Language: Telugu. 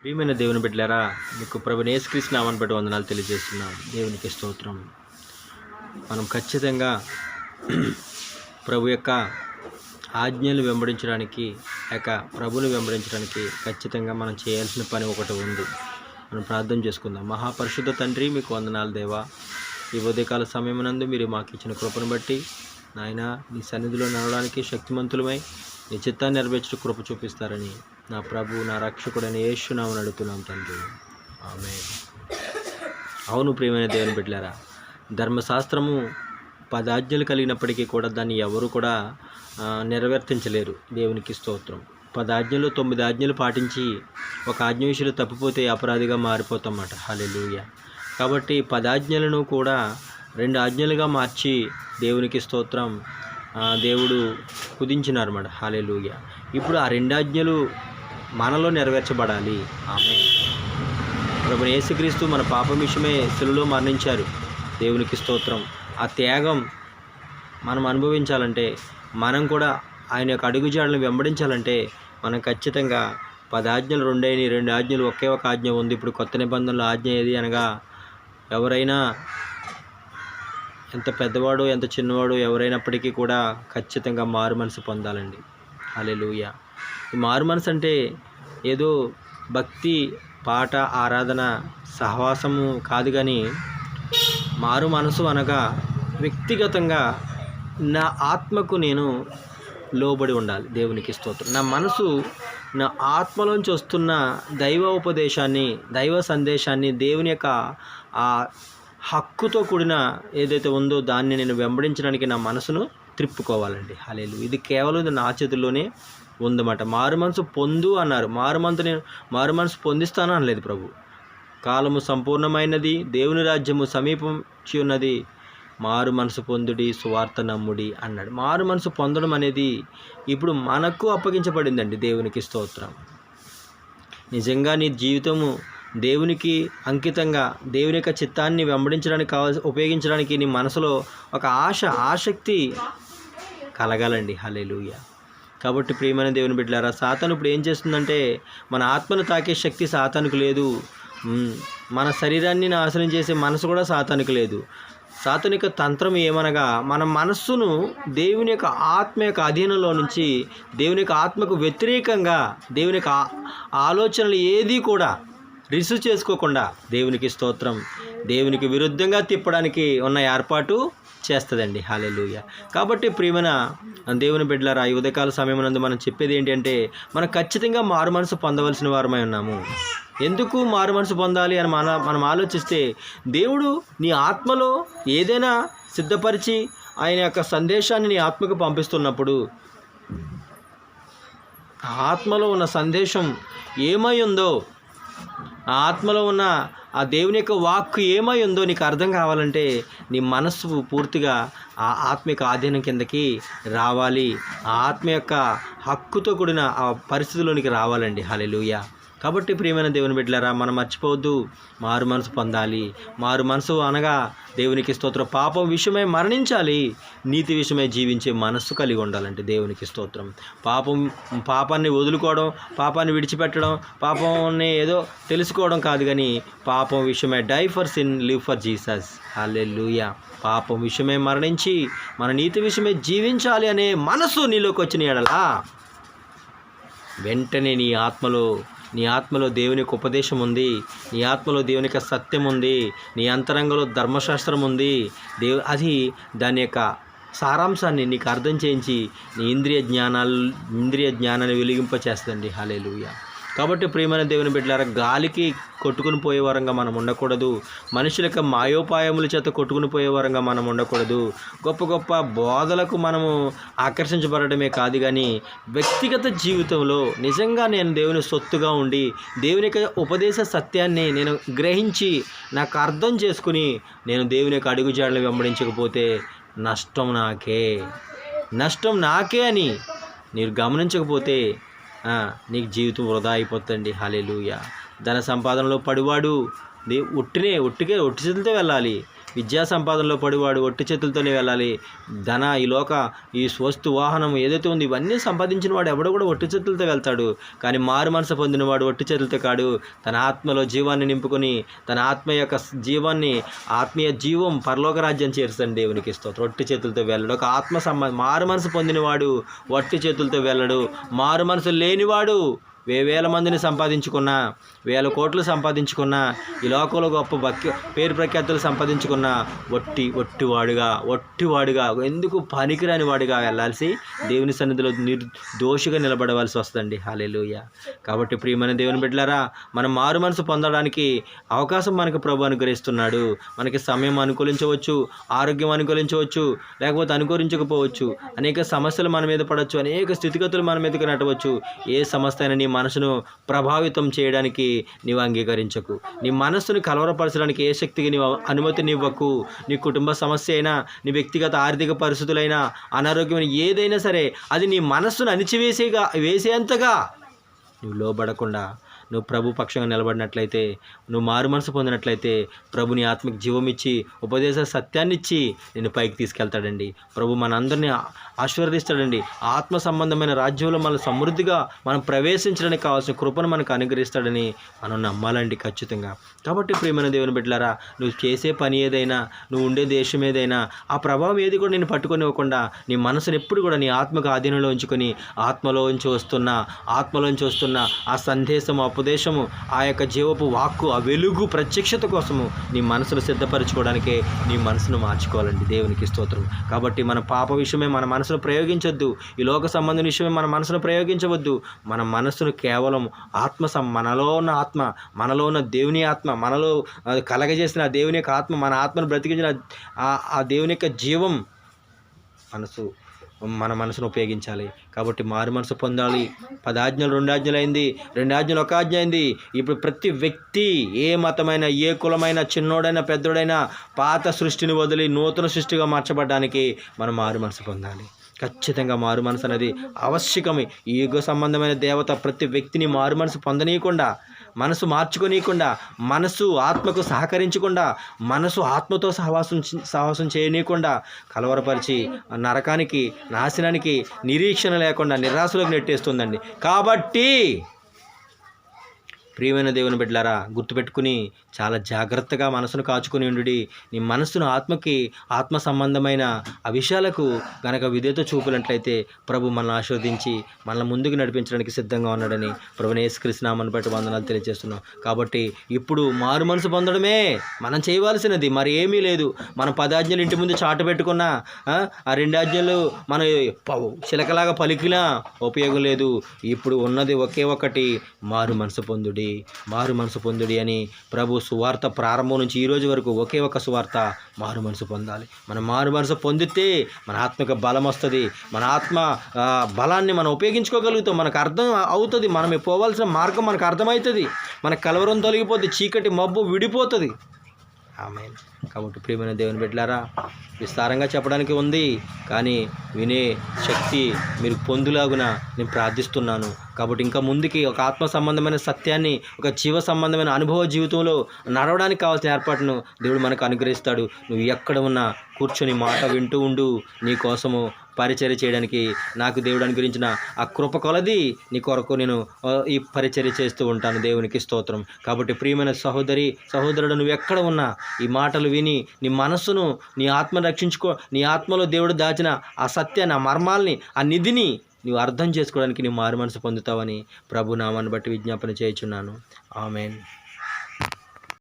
ప్రియమైన దేవుని బిడ్డలారా, మీకు ప్రభువైన యేసుక్రీస్తు నామమున బట్టి వందనాలు తెలియజేస్తున్నాం. దేవునికి స్తోత్రం. మనం ఖచ్చితంగా ప్రభు యొక్క ఆజ్ఞలు వెంబడించడానికి, ప్రభువుని వెంబడించడానికి ఖచ్చితంగా మనం చేయాల్సిన పని ఒకటి ఉంది. మనం ప్రార్థన చేసుకుందాం. మహాపరిశుద్ధ తండ్రి, మీకు వందనాలు దేవా. ఈ ఉదయకాల సమయమునందు మీరు మాకు ఇచ్చిన కృపను బట్టి నాయన నీ సన్నిధిలో నడవడానికి శక్తిమంతులమై నీ చిత్తాన్ని నెరవేర్చు కృప చూపిస్తారని నా ప్రభు, నా రక్షకుడైన యేసు నామమున అడుగుతున్నాం తండ్రి. ఆమేన్. అవును ప్రియమైన దేవుని బిడ్డలారా, ధర్మశాస్త్రము 10 ఆజ్ఞలు కలిగినప్పటికీ కూడా దాన్ని ఎవరు కూడా నెరవేర్తించలేరు. దేవునికి స్తోత్రం. 10 ఆజ్ఞలు 9 ఆజ్ఞలు పాటించి ఒక ఆజ్ఞ విషయంలో తప్పిపోతే అపరాధిగా మారిపోతామన్నమాట. హల్లెలూయా. కాబట్టి 10 ఆజ్ఞలను కూడా 2 ఆజ్ఞలుగా మార్చి దేవునికి స్తోత్రం దేవుడు కుదించినారన్నమాట. హల్లెలూయా. ఇప్పుడు ఆ 2 ఆజ్ఞలు మనలో నెరవేర్చబడాలి. ఆమేన్. ప్రభువైన యేసుక్రీస్తు మన పాపం విషయమే శిలువలో మరణించారు. దేవునికి స్తోత్రం. ఆ త్యాగం మనం అనుభవించాలంటే, మనం కూడా ఆయన యొక్క అడుగుజాడలను వెంబడించాలంటే మనం ఖచ్చితంగా 10 ఆజ్ఞలు 2 అయినాయి, 2 ఆజ్ఞలు ఒకే ఒక ఆజ్ఞ ఉంది. ఇప్పుడు కొత్త నిబంధనలో ఆజ్ఞ ఏది అనగా, ఎవరైనా ఎంత పెద్దవాడు ఎంత చిన్నవాడు ఎవరైనప్పటికీ కూడా ఖచ్చితంగా మారు మనసు పొందాలండి. హల్లెలూయా. ఈ మారు మనసు అంటే ఏదో భక్తి పాట ఆరాధన సహవాసము కాదు, కానీ మారు మనసు అనగా వ్యక్తిగతంగా నా ఆత్మకు నేను లోబడి ఉండాలి. దేవునికి స్తోత్రం. నా మనసు నా ఆత్మలోంచి వస్తున్న దైవ ఉపదేశాన్ని, దైవ సందేశాన్ని, దేవుని యొక్క ఆ హక్కుతో కూడిన ఏదైతే ఉందో దాన్ని నేను వెంబడించడానికి నా మనసును త్రిప్పుకోవాలండి. హల్లెలూయా. ఇది కేవలం నా చేతుల్లోనే ఉందన్నమాట. మారు మనసు పొందు అన్నారు. మారు మనసు పొందిస్తాను అనలేదు ప్రభు. కాలము సంపూర్ణమైనది, దేవుని రాజ్యము సమీపించి ఉన్నది, మారు మనసు పొందుడి, సువార్త నమ్ముడి అన్నాడు. మారు మనసు పొందడం అనేది ఇప్పుడు మనకు అప్పగించబడిందండి. దేవునికి స్తోత్రం. నిజంగా నీ జీవితము దేవునికి అంకితంగా, దేవుని యొక్క చిత్తాన్ని వెంబడించడానికి ఉపయోగించడానికి నీ మనసులో ఒక ఆసక్తి కలగాలండి. హల్లెలూయా. కాబట్టి ప్రియమైన దేవుని బిడ్డలారా, సాతాను ఇప్పుడు ఏం చేస్తుందంటే, మన ఆత్మను తాకే శక్తి సాతానుకు లేదు. మన శరీరాన్ని నాశనం చేసే మనసు కూడా సాతానుకు లేదు. సాతాను యొక్క తంత్రం ఏమనగా, మన మనస్సును దేవుని యొక్క ఆత్మ యొక్క అధీనంలో నుంచి, దేవుని యొక్క ఆత్మకు వ్యతిరేకంగా, దేవుని యొక్క ఆలోచనలు ఏది కూడా రిసీవ్ చేసుకోకుండా, దేవునికి స్తోత్రం, దేవునికి విరుద్ధంగా తిప్పడానికి ఉన్న ఏర్పాటు చేస్తుందండి. హల్లెలూయా. కాబట్టి ప్రియమైన దేవుని బిడ్డలారా, ఈ ఉదయకాల సమయమునందు మనం చెప్పేది ఏంటంటే, మనం ఖచ్చితంగా మారు మనసు పొందవలసిన వారమై ఉన్నాము. ఎందుకు మారు మనసు పొందాలి అని మనం ఆలోచిస్తే, దేవుడు నీ ఆత్మలో ఏదైనా సిద్ధపరిచి ఆయన యొక్క సందేశాన్ని నీ ఆత్మకు పంపిస్తున్నప్పుడు, ఆత్మలో ఉన్న సందేశం ఏమై ఉందో, ఆ ఆత్మలో ఉన్న ఆ దేవుని యొక్క వాక్కు ఏమై ఉందో నీకు అర్థం కావాలంటే, నీ మనస్సు పూర్తిగా ఆ ఆత్మ యొక్క ఆధీనం కిందకి రావాలి. ఆ ఆత్మ యొక్క హక్కుతో కూడిన ఆ పరిస్థితిలోనికి రావాలండి. హల్లెలూయా. కాబట్టి ప్రియమైన దేవుని బిడ్డలారా, మనం మర్చిపోవద్దు, మారు మనసు పొందాలి. మారు మనసు అనగా దేవునికి స్తోత్రం, పాపం విషయమై మరణించాలి, నీతి విషయమై జీవించే మనస్సు కలిగి ఉండాలంటే దేవునికి స్తోత్రం. పాపాన్ని వదులుకోవడం, పాపాన్ని విడిచిపెట్టడం, పాపాన్ని ఏదో తెలుసుకోవడం కాదు, కానీ పాపం విషయమై die for sin, live for Jesus. Hallelujah. పాపం విషయమై మరణించి మన నీతి విషయమై జీవించాలి అనే మనసు నీలోకి వచ్చిన ఎడలా వెంటనే నీ ఆత్మలో దేవుని యొక్క ఉపదేశం ఉంది, నీ ఆత్మలో దేవుని యొక్క సత్యం ఉంది, నీ అంతరంగంలో ధర్మశాస్త్రం ఉంది. అది దాని యొక్క సారాంశాన్ని నీకు అర్థం చేయించి నీ ఇంద్రియ జ్ఞానాన్ని వెలిగింపచేస్తుందండి. హల్లెలూయా. కాబట్టి ప్రియమైన దేవుని బిడ్డలారా, గాలికి కొట్టుకుని పోయే వరంగా మనం ఉండకూడదు. మనుషుల యొక్క మాయోపాయముల చేత కొట్టుకుని పోయే వరంగా మనం ఉండకూడదు. గొప్ప గొప్ప బోధలకు మనము ఆకర్షించబడమే కాదు, కానీ వ్యక్తిగత జీవితంలో నిజంగా నేను దేవుని సొత్తుగా ఉండి, దేవుని యొక్క ఉపదేశ సత్యాన్ని నేను గ్రహించి నాకు అర్థం చేసుకుని నేను దేవుని యొక్క అడుగుజాడలు వెంబడించకపోతే నష్టం నాకే అని మీరు గమనించకపోతే నీకు జీవితం వృధా అయిపోతుంది. హల్లెలూయా. ధన సంపాదనలో పడివాడు ఒట్టి చేతులతో వెళ్ళాలి. విద్యా సంపాదనలో పడివాడు ఒట్టి చేతులతోనే వెళ్ళాలి. ఈ స్వస్తు వాహనం ఏదైతే ఉంది ఇవన్నీ సంపాదించిన వాడు ఎవడో కూడా ఒట్టి చేతులతో వెళ్తాడు. కానీ మారు మనసు పొందిన వాడు ఒట్టి చేతులతో కాడు. తన ఆత్మలో జీవాన్ని నింపుకొని తన ఆత్మ యొక్క జీవాన్ని ఆత్మీయ జీవం పరలోక రాజ్యం చేరుస్తాను. దేవునికి స్తోత్రం. ఒట్టి చేతులతో వెళ్ళడు. ఒక మారు మనసు పొందిన వాడు ఒట్టి చేతులతో వెళ్ళడు. మారు మనసు లేనివాడు వేల మందిని సంపాదించుకున్నా, 1000 కోట్లు సంపాదించుకున్నా, ఈ లోకంలో గొప్ప పేరు ప్రఖ్యాతులు సంపాదించుకున్నా ఒట్టివాడుగా ఎందుకు పనికిరాని వాడిగా వెళ్ళాల్సి దేవుని సన్నిధిలో నిర్దోషిగా నిలబడవలసి వస్తుందండి. హల్లెలూయా. కాబట్టి ప్రియమైన దేవుని బిడ్డలారా, మనం మారు మనసు పొందడానికి అవకాశం మనకు ప్రభు అనుగ్రహిస్తున్నాడు. మనకి సమయం అనుకూలించవచ్చు, ఆరోగ్యం అనుకూలించవచ్చు, లేకపోతే అనుకూలించకపోవచ్చు. అనేక సమస్యలు మన మీద పడవచ్చు, అనేక స్థితిగతులు మన మీదకి నటవచ్చు. ఏ సమస్య అయినా నీ మనసును ప్రభావితం చేయడానికి నీవు అంగీకరించకు. నీ మనస్సును కలవరపరచడానికి ఏ శక్తికి నీవు అనుమతినివ్వకు. నీ కుటుంబ సమస్య అయినా, నీ వ్యక్తిగత ఆర్థిక పరిస్థితులైనా, అనారోగ్యమైన ఏదైనా సరే అది నీ మనస్సును వేసేంతగా నువ్వు లోబడకుండా నువ్వు ప్రభు పక్షంగా నిలబడినట్లయితే, నువ్వు మారు మనసు పొందినట్లయితే ప్రభుని ఆత్మకి జీవం ఇచ్చి ఉపదేశ సత్యాన్ని ఇచ్చి నిన్ను పైకి తీసుకెళ్తాడండి. ప్రభు మనందరినీ ఆశీర్వదిస్తాడండి. ఆత్మ సంబంధమైన రాజ్యంలో మనం సమృద్ధిగా మనం ప్రవేశించడానికి కావాల్సిన కృపను మనకు అనుగ్రహిస్తాడని మనం నమ్మాలండి ఖచ్చితంగా. కాబట్టి ప్రియమైన దేవుని బిడ్డలారా, నువ్వు చేసే పని ఏదైనా, నువ్వు ఉండే దేశం ఏదైనా, ఆ ప్రభావం ఏది కూడా నేను పట్టుకొని ఇవ్వకుండా నీ మనసును ఎప్పుడు కూడా నీ ఆత్మకు ఆధీనంలో ఉంచుకొని ఆత్మలోంచి వస్తున్న ఆ సందేశము, ఉపదేశము, ఆ యొక్క జీవపు వాక్కు, ఆ వెలుగు ప్రత్యక్షత కోసము నీ మనసును సిద్ధపరచుకోవడానికే నీ మనసును మార్చుకోవాలండి. దేవునికి స్తోత్రం. కాబట్టి మన పాప విషయమే మన మనసును ప్రయోగించొద్దు. ఈ లోక సంబంధం విషయమే మన మనసును ప్రయోగించవద్దు. మన మనసును కేవలం మనలో ఉన్న ఆత్మ, మనలో ఉన్న దేవుని ఆత్మ, మనలో కలగజేసిన దేవుని యొక్క ఆత్మ, మన ఆత్మను బ్రతికించిన ఆ దేవుని యొక్క జీవం మన మనసును ఉపయోగించాలి. కాబట్టి మారు మనసు పొందాలి. 10 ఆజ్ఞలు 2 ఆజ్ఞలు అయింది, 2 ఆజ్ఞలు 1 ఆజ్ఞ అయింది. ఇప్పుడు ప్రతి వ్యక్తి, ఏ మతమైనా, ఏ కులమైనా, చిన్నోడైనా పెద్దోడైనా, పాత సృష్టిని వదిలి నూతన సృష్టిగా మార్చబడడానికి మనం మారు మనసు పొందాలి. ఖచ్చితంగా మారు మనసు అనేది ఆవశ్యకమే. ఈ యుగ సంబంధమైన దేవత ప్రతి వ్యక్తిని మారు మనసు పొందనీయకుండా, మనసు మార్చుకోనీయకుండా, మనసు ఆత్మకు సహకరించకుండా, మనసు ఆత్మతో సహవాసం చేయనీయకుండా కలవరపరిచి నరకానికి, నాశనానికి, నిరీక్షణ లేకుండా నిరాశలోకి నెట్టేస్తుందండి. కాబట్టి ప్రియమైన దేవుని బిడ్డలారా, గుర్తుపెట్టుకుని చాలా జాగ్రత్తగా మనసును కాచుకుని ఉండుడి. నీ మనస్సును ఆత్మ సంబంధమైన ఆ విషయాలకు గనక విధేయత చూపినట్లయితే ప్రభు మనల్ని ఆశీర్వదించి మనల్ని ముందుకు నడిపించడానికి సిద్ధంగా ఉన్నాడని ప్రభుని యేసుక్రీస్తు నామమును బట్టి వందనాలు తెలియజేస్తున్నాం. కాబట్టి ఇప్పుడు మారు మనసు పొందడమే మనం చేయవలసినది, మరి ఏమీ లేదు. మనం 10 ఆజ్ఞలు ఇంటి ముందు చాటు పెట్టుకున్నా, ఆ 2 ఆజ్ఞలు మనం చిలకలాగా పలికినా ఉపయోగం లేదు. ఇప్పుడు ఉన్నది ఒకే ఒకటి, మారు మనసు పొందుడి అని ప్రభు సువార్త ప్రారంభం నుంచి ఈ రోజు వరకు ఒకే ఒక సువార్త, మారు మనసు పొందాలి. మనం మారు మనసు పొందితే మన ఆత్మకు బలం వస్తుంది. మన ఆత్మ బలాన్ని మనం ఉపయోగించుకోగలుగుతాం. మనకు అర్థం అవుతుంది. మనం పోవాల్సిన మార్గం మనకు అర్థమవుతుంది. మన కలవరం తొలగిపోతుంది. చీకటి మబ్బు విడిపోతుంది. ఆమేన్. కాబట్టి ప్రియమైన దేవుని బిడ్డలారా, విస్తారంగా చెప్పడానికి ఉంది, కానీ వినే శక్తి మీరు పొందులాగున నేను ప్రార్థిస్తున్నాను. కాబట్టి ఇంకా ముందుకి ఒక ఆత్మ సంబంధమైన సత్యాన్ని, ఒక జీవ సంబంధమైన అనుభవ జీవితంలో నడవడానికి కావాల్సిన ఏర్పాటును దేవుడు మనకు అనుగ్రహిస్తాడు. నువ్వు ఎక్కడ ఉన్నా కూర్చొని మాట వింటూ ఉండు. నీ కోసము పరిచర్య చేయడానికి నాకు దేవుడు అనుగ్రహించిన ఆ కృప కొలది నీ కొరకు నేను ఈ పరిచర్య చేస్తూ ఉంటాను. దేవునికి స్తోత్రం. కాబట్టి ప్రియమైన సహోదరుడు, నువ్వు ఎక్కడ ఉన్నా ఈ మాటలు విని నీ మనస్సును, నీ ఆత్మను రక్షించుకో. నీ ఆత్మలో దేవుడు దాచిన ఆ సత్యాన్ని, ఆ మర్మాల్ని, ఆ నిధిని నువ్వు అర్థం చేసుకోవడానికి నువ్వు మారు మనసు పొందుతావని ప్రభు నామాన్ని బట్టి విజ్ఞాపన చేయుచున్నాను. ఆమేన్.